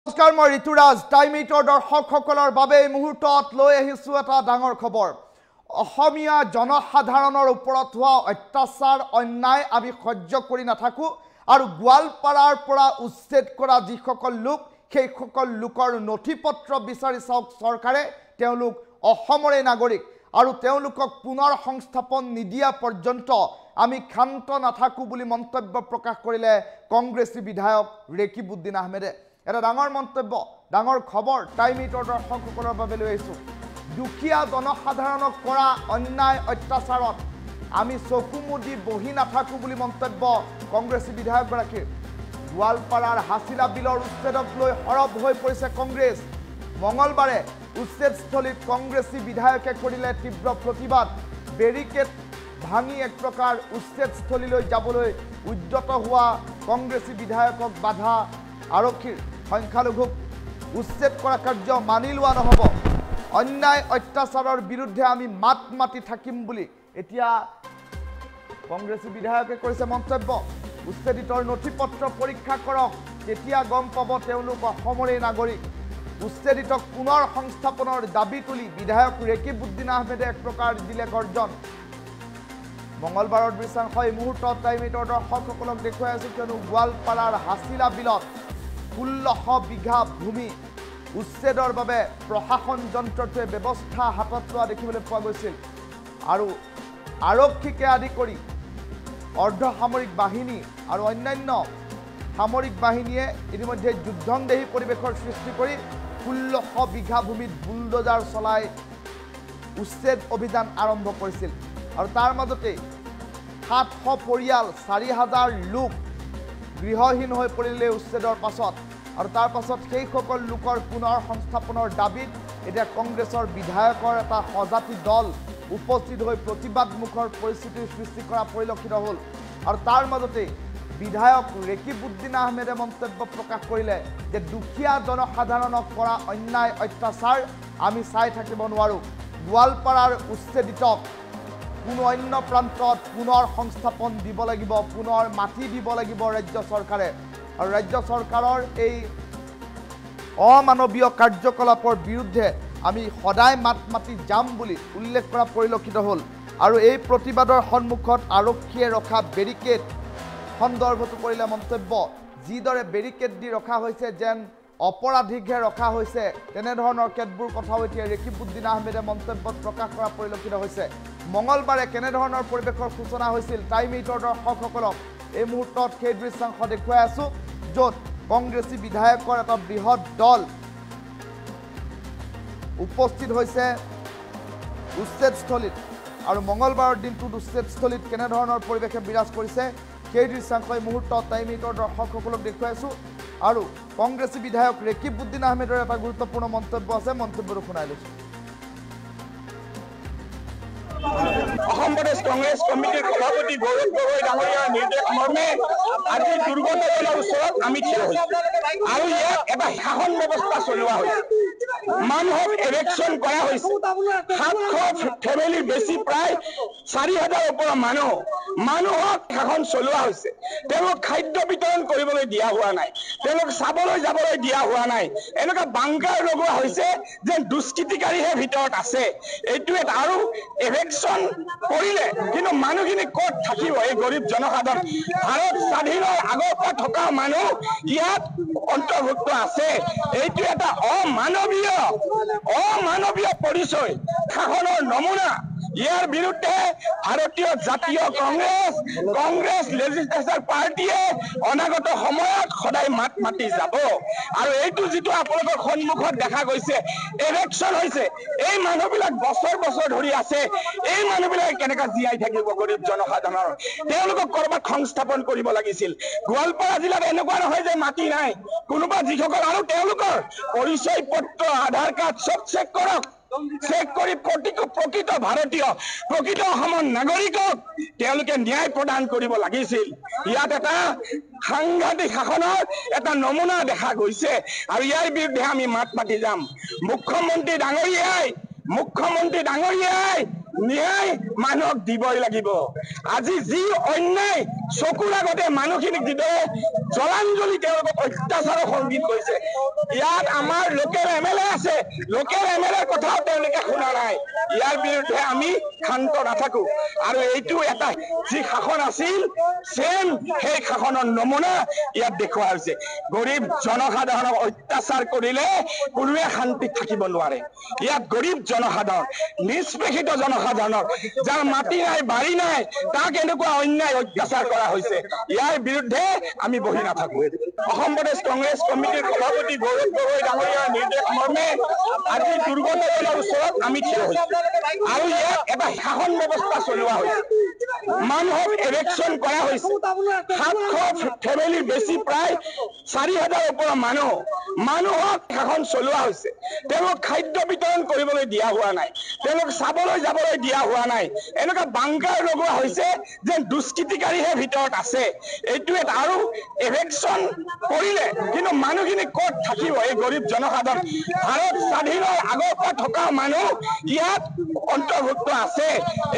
নমস্কাৰ মই ঋতুৰাজ টাইম 8 দৰ্শকসকলৰ বাবে এই মুহূৰ্তত লৈ আহিছো এটা ডাঙৰ খবৰ অসমীয়া জনসাধাৰণৰ ওপৰত হোৱা অত্যাচাৰ অন্যায় আমি সহ্য কৰি নাথাকো আৰু গোৱালপাৰাৰ পৰা উচ্ছেদ কৰা যিসকল লোক সেই সকল লোকৰ নথিপত্ৰ বিচাৰি চাওক চৰকাৰে তেওঁলোক অসমৰে নাগৰিক আৰু তেওঁলোকক পুনৰ সংস্থাপন নিদিয়া পৰ্যন্ত আমি ক্ষান্ত নাথাকো বুলি মন্তব্য প্ৰকাশ কৰিলে কংগ্ৰেছী বিধায়ক ৰেকিবউদ্দিন আহমেদে এটা ডাঙৰ মন্তব্য ডাঙৰ খবৰ টাইম 8 দৰ্শকসকলৰ বাবে লৈ আহিছো দুখীয়া জনসাধাৰণক কৰা অন্যায় অত্যাচাৰত আমি চকু মুদি বহি নাথাকো বুলি মন্তব্য কংগ্ৰেছী বিধায়কগৰাকীৰ গোৱালপাৰাৰ হাছিলা বিলৰ উচ্ছেদক লৈ হৰব হৈ পৰিছে কংগ্ৰেছ মঙলবাৰে উচ্ছেদস্থলীত কংগ্ৰেছী বিধায়কে কৰিলে তীব্ৰ প্ৰতিবাদ বেৰিকেড ভাঙি এক প্ৰকাৰ উচ্ছেদস্থলীলৈ যাবলৈ উদ্যত হোৱা কংগ্ৰেছী বিধায়কক বাধা আৰক্ষীৰ সংখ্যালঘুক উচ্ছেদ কৰা কাৰ্য মানি লোৱা নহব অন্যায় অত্যাচাৰৰ বিৰুদ্ধে আমি মাত মাতি থাকিম বুলি এতিয়া কংগ্ৰেছী বিধায়কে কৰিছে মন্তব্য উচ্ছেদিতৰ নথিপত্ৰ পৰীক্ষা কৰক তেতিয়া গম পাব তেওঁলোক অসমৰে নাগৰিক উচ্ছেদিতক পুনৰ সংস্থাপনৰ দাবী তুলি বিধায়ক ৰেকিবউদ্দিন আহমেদে এক প্ৰকাৰ দিলে গৰ্জন মঙলবাৰৰ দৃশ্যাংশ এই মুহূৰ্তত টাইম 8 দৰ্শকসকলক দেখুৱাই আছো কিয়নো গোৱালপাৰাৰ হাছিলা বিলত 1600 বিঘা ভূমি উচ্ছেদৰ বাবে প্ৰশাসন যন্ত্ৰটোৱে ব্যৱস্থা হাতত লোৱা দেখিবলৈ পোৱা গৈছিল আৰু আৰক্ষীকে আদি কৰি অৰ্ধসামৰিক বাহিনী আৰু অন্যান্য সামৰিক বাহিনীয়ে ইতিমধ্যে যুদ্ধংদেহী পৰিৱেশৰ সৃষ্টি কৰি 1600 বিঘা ভূমিত বুলডোজাৰ চলাই উচ্ছেদ অভিযান আৰম্ভ কৰিছিল আৰু তাৰ মাজতে 700 পৰিয়াল 4000 লোক গৃহহীন হৈ পৰিলে উচ্ছেদৰ পাছত আৰু তাৰ পাছত সেই সকল লোকৰ পুনৰ সংস্থাপনৰ দাবীত এতিয়া কংগ্ৰেছৰ বিধায়কৰ এটা সজাতি দল উপস্থিত হৈ প্ৰতিবাদমুখৰ পৰিস্থিতিৰ সৃষ্টি কৰা পৰিলক্ষিত হ'ল আৰু তাৰ মাজতে বিধায়ক ৰেকিবউদ্দিন আহমেদে মন্তব্য প্ৰকাশ কৰিলে যে দুখীয়া জনসাধাৰণক কৰা অন্যায় অত্যাচাৰ আমি চাই থাকিব নোৱাৰো গোৱালপাৰাৰ উচ্ছেদিতক কোনো অন্য প্ৰান্তত পুনৰ সংস্থাপন দিব লাগিব পুনৰ মাটি দিব লাগিব ৰাজ্য চৰকাৰে আৰু ৰাজ্য চৰকাৰৰ এই অমানৱীয় কাৰ্যকলাপৰ বিৰুদ্ধে আমি সদায় মাত মাতি যাম বুলি উল্লেখ কৰা পৰিলক্ষিত হ'ল আৰু এই প্ৰতিবাদৰ সন্মুখত আৰক্ষীয়ে ৰখা বেৰিকেড সন্দৰ্ভতো কৰিলে মন্তব্য যিদৰে বেৰিকেড দি ৰখা হৈছে যেন অপৰাধীকহে ৰখা হৈছে তেনেধৰণৰ কেতবোৰ কথাও এতিয়া ৰেকিবউদ্দিন আহমেদে মন্তব্যত প্ৰকাশ কৰা পৰিলক্ষিত হৈছে মঙলবাৰে কেনেধৰণৰ পৰিৱেশৰ সূচনা হৈছিল টাইম 8 দৰ্শকসকলক এই মুহূৰ্তত সেই দৃশ্যাংশ দেখুৱাই আছো য'ত কংগ্ৰেছী বিধায়কৰ এটা বৃহৎ দল উপস্থিত হৈছে উচ্ছেদস্থলীত আৰু মঙলবাৰৰ দিনটোত উচ্ছেদস্থলীত কেনেধৰণৰ পৰিৱেশে বিৰাজ কৰিছে সেই দৃশ্যাংশ এই মুহূৰ্তত টাইম 8 দৰ্শকসকলক দেখুৱাইছো আৰু কংগ্ৰেছী বিধায়ক ৰেকিবউদ্দিন আহমেদৰ এটা গুৰুত্বপূৰ্ণ মন্তব্য আছে মন্তব্যটো শুনাই লৈছো অসম প্ৰদেশ কংগ্ৰেছ কমিটিৰ সভাপতি গৌৰৱ গগৈ ডাঙৰীয়াৰ নিৰ্দেশ মৰ্মে আজি দুৰ্গতজনৰ ওচৰত আমি থিয় হৈছো আৰু ইয়াত এটা শাসন ব্যৱস্থা চলোৱা হৈছে মানুহক ইলেকশ্যন কৰা হৈছে 700 ফেমিলি বেছি প্ৰায় 4000 ওপৰৰ মানুহক শাসন চলোৱা হৈছে তেওঁলোক খাদ্য বিতৰণ কৰিবলৈ দিয়া হোৱা নাই তেওঁলোক চাবলৈ যাবলৈ দিয়া হোৱা নাই এনেকুৱা বাংকাৰ লগোৱা হৈছে যে দুষ্কৃতিকাৰীহে ভিতৰত আছে এইটো এটা আৰু ইলেকশ্যন কৰিলে কিন্তু মানুহখিনি ক'ত থাকিব এই গৰীব জনসাধাৰণ ভাৰত স্বাধীনৰ আগৰ পৰা থকা মানুহ ইয়াত অন্তৰ্ভুক্ত আছে এইটো এটা অমানৱীয় পৰিচয় শাসনৰ নমুনা ইয়াৰ বিৰুদ্ধে ভাৰতীয় জাতীয় কংগ্ৰেছ লেজিসলেচাৰ পাৰ্টিয়ে অনাগত সময়ত সদায় মাত মাতি যাব আৰু এইটো যিটো আপোনালোকৰ সন্মুখত দেখা গৈছে ইলেকশ্যন হৈছে এই মানুহবিলাক বছৰ ধৰি আছে এই মানুহবিলাক কেনেকৈ জীয়াই থাকিব গৰীব জনসাধাৰণৰ তেওঁলোকক কৰবাত সংস্থাপন কৰিব লাগিছিল গোৱালপাৰা জিলাত এনেকুৱা নহয় যে মাটি নাই কোনোবা যিসকল আৰু তেওঁলোকৰ পৰিচয় পত্ৰ আধাৰ কাৰ্ড সব চেক কৰক চেক কৰি প্ৰকৃত ভাৰতীয় প্ৰকৃত অসমৰ নাগৰিকক তেওঁলোকে ন্যায় প্ৰদান কৰিব লাগিছিল ইয়াত এটা সাংঘাতিক শাসনৰ এটা নমুনা দেখা গৈছে আৰু ইয়াৰ বিৰুদ্ধে আমি মাত মাতি যাম মুখ্যমন্ত্ৰী ডাঙৰীয়াই ন্যায় মানুহক দিবই লাগিব আজি যি অন্যায় চকুৰ আগতে মানুহখিনিক যিদৰে জলাঞ্জলি তেওঁলোকক অত্যাচাৰৰ সংগীত কৰিছে। ইয়াত আমাৰ লোকেল MLA আছে, লোকেল MLAৰ কথাও তেওঁলোকে শুনা নাই। ইয়াৰ বিৰুদ্ধে আমি শান্ত নাথাকো আৰু এইটো এটা যি শাসন আছিল চেম সেই শাসনৰ নমুনা ইয়াত দেখুওৱা হৈছে। গৰীব জনসাধাৰণক অত্যাচাৰ কৰিলে কোনোৱে শান্তিত থাকিব নোৱাৰে। ইয়াত গৰীব জনসাধাৰণ, নিষ্পেষিত জনসাধাৰণৰ যাৰ মাটি নাই বাৰী নাই তাক এনেকুৱা অন্যায় অত্যাচাৰ কৰা হৈছে। ইয়াৰ বিৰুদ্ধে আমি বহি নাথাকো। অসম প্ৰদেশ কংগ্ৰেছ কমিটিৰ সভাপতি গৌৰৱ গগৈ ডাঙৰীয়াৰ নিৰ্দেশ মৰ্মে আজি দুৰ্গত ওচৰত আমি থিয় হৈছো আৰু ইয়াত এটা শাসন ব্যৱস্থা চলোৱা হৈছে। মানুহক ইলেকশ্যন কৰা হৈছে। 700 ফেমিলি বেছি প্ৰায় 4000 ওপৰৰ মানুহক শাসন চলোৱা হৈছে। তেওঁলোক খাদ্য বিতৰণ কৰিবলৈ দিয়া হোৱা নাই, তেওঁলোক চাবলৈ যাবলৈ দিয়া হোৱা নাই। এনেকুৱা বাংকাৰ লগোৱা হৈছে যে দুষ্কৃতিকাৰীহে ভিতৰত আছে। এইটো এটা আৰু ইলেকশ্যন কৰিলে কিন্তু মানুহখিনি ক'ত থাকিব? এই গৰীব জনসাধাৰণ ভাৰত স্বাধীনৰ আগৰ পৰা থকা মানুহ ইয়াত অন্তৰ্ভুক্ত আছে।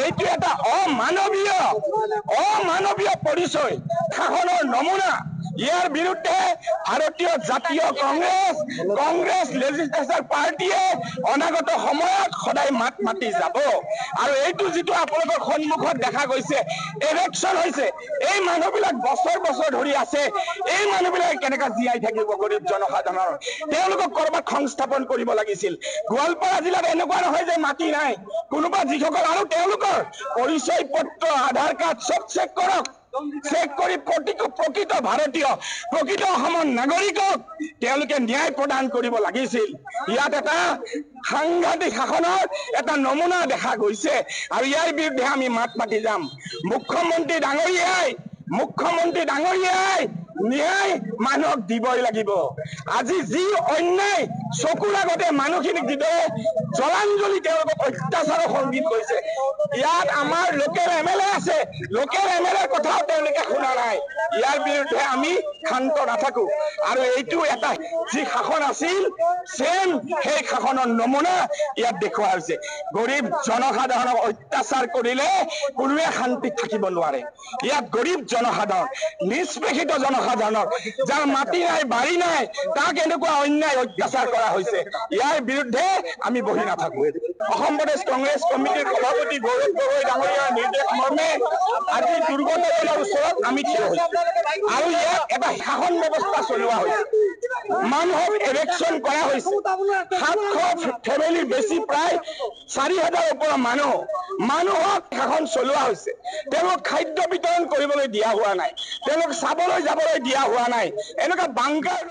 এইটো এটা অমানৱীয় পৰিচয়, শাসনৰ নমুনা। ইয়াৰ বিৰুদ্ধে ভাৰতীয় জাতীয় কংগ্ৰেছ লেজিসলেচাৰ পাৰ্টিয়ে অনাগত সময়ত সদায় মাত মাতি যাব। আৰু এইটো যিটো আপোনালোকৰ সন্মুখত দেখা গৈছে ইলেকশ্যন হৈছে, এই মানুহবিলাক বছৰ ধৰি আছে। এই মানুহবিলাক কেনেকৈ জীয়াই থাকিব? গৰীব জনসাধাৰণৰ তেওঁলোকক কৰবাত সংস্থাপন কৰিব লাগিছিল। গোৱালপাৰা জিলাত এনেকুৱা নহয় যে মাটি নাই, কোনোবা যিসকল আৰু তেওঁলোকৰ পৰিচয় পত্ৰ আধাৰ কাৰ্ড চব চেক কৰক। চেক কৰি প্ৰকৃত ভাৰতীয়, প্ৰকৃত অসমৰ নাগৰিকক তেওঁলোকে ন্যায় প্ৰদান কৰিব লাগিছিল। ইয়াত এটা সাংঘাতিক শাসনৰ এটা নমুনা দেখা গৈছে আৰু ইয়াৰ বিৰুদ্ধে আমি মাত মাতি যাম। মুখ্যমন্ত্ৰী ডাঙৰীয়াই ন্যায় মানুহক দিবই লাগিব। আজি যি অন্যায় চকুৰ আগতে মানুহখিনিক যিদৰে জলাঞ্জলি তেওঁলোকক অত্যাচাৰৰ সংগীত কৰিছে। ইয়াত আমাৰ লোকেল MLA আছে, লোকেল MLAৰ কথাও তেওঁলোকে শুনা নাই। ইয়াৰ বিৰুদ্ধে আমি শান্ত নাথাকো আৰু এইটো এটা যি শাসন আছিল চেম সেই শাসনৰ নমুনা ইয়াত দেখুওৱা হৈছে। গৰীব জনসাধাৰণক অত্যাচাৰ কৰিলে কোনোৱে শান্তিত থাকিব নোৱাৰে। ইয়াত গৰীব জনসাধাৰণ, নিষ্পেষিত জনসাধাৰণৰ যাৰ মাটি নাই বাৰী নাই তাক এনেকুৱা অন্যায় অত্যাচাৰ কৰা হৈছে। ইয়াৰ বিৰুদ্ধে আমি বহি নাথাকো। অসম প্ৰদেশ কংগ্ৰেছ কমিটিৰ সভাপতি গৌৰৱ গগৈ ডাঙৰীয়াৰ নিৰ্দেশ মৰ্মে আজি দুৰ্গত ওচৰত আমি থিয় হৈছো আৰু ইয়াত এটা শাসন ব্যৱস্থা চলোৱা হৈছে। মানুহক ইলেকশ্যন কৰা হৈছে। 700 ফেমিলি বেছি প্ৰায় 4000 ওপৰৰ মানুহক শাসন চলোৱা হৈছে। তেওঁলোক খাদ্য বিতৰণ কৰিবলৈ দিয়া হোৱা নাই, তেওঁলোক চাবলৈ যাবলৈ দিয়া হোৱা নাই। এনেকুৱা বাংকাৰ